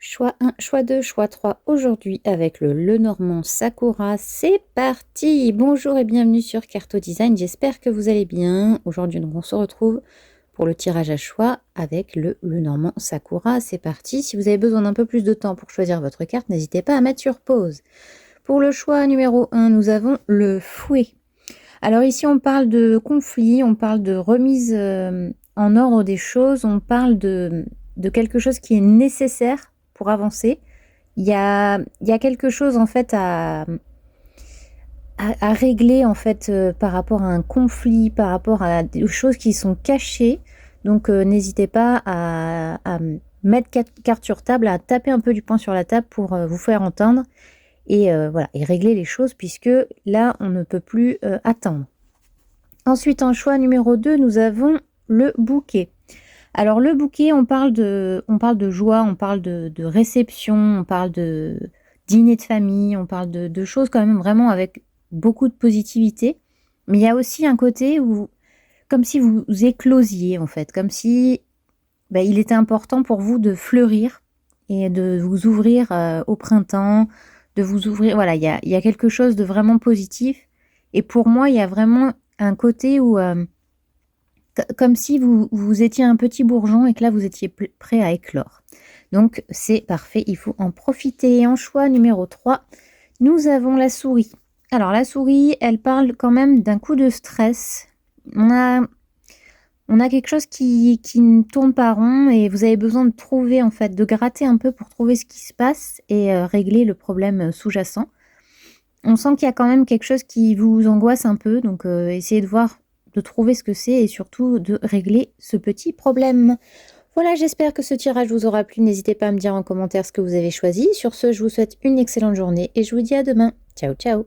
Choix 1, choix 2, choix 3 aujourd'hui avec le Lenormand Sakura. C'est parti! Bonjour et bienvenue sur Carto Design. J'espère que vous allez bien. Aujourd'hui, on se retrouve pour le tirage à choix avec le Lenormand Sakura. C'est parti. Si vous avez besoin d'un peu plus de temps pour choisir votre carte, n'hésitez pas à mettre sur pause. Pour le choix numéro 1, nous avons le fouet. Alors ici, on parle de conflit, on parle de remise en ordre des choses, on parle de quelque chose qui est nécessaire pour avancer. Il y a quelque chose en fait à régler en fait par rapport à un conflit, par rapport à des choses qui sont cachées. Donc n'hésitez pas à mettre 4 cartes sur table, à taper un peu du poing sur la table pour vous faire entendre et voilà, et régler les choses puisque là on ne peut plus attendre. Ensuite, en choix numéro 2, nous avons le bouquet. Alors le bouquet, on parle de joie, on parle de réception, on parle de dîner de famille, on parle de choses quand même vraiment avec beaucoup de positivité. Mais il y a aussi un côté où, comme si vous éclosiez en fait, comme si il était important pour vous de fleurir et de vous ouvrir au printemps, de vous ouvrir. Voilà, il y a quelque chose de vraiment positif. Et pour moi, il y a vraiment un côté où comme si vous étiez un petit bourgeon et que là, vous étiez prêt à éclore. Donc, c'est parfait, il faut en profiter. En choix numéro 3, nous avons la souris. Alors, la souris, elle parle quand même d'un coup de stress. On a quelque chose qui ne tourne pas rond et vous avez besoin de trouver, en fait, de gratter un peu pour trouver ce qui se passe et régler le problème sous-jacent. On sent qu'il y a quand même quelque chose qui vous angoisse un peu, donc essayez de voir, de trouver ce que c'est et surtout de régler ce petit problème. Voilà, j'espère que ce tirage vous aura plu. N'hésitez pas à me dire en commentaire ce que vous avez choisi. Sur ce, je vous souhaite une excellente journée et je vous dis à demain. Ciao, ciao!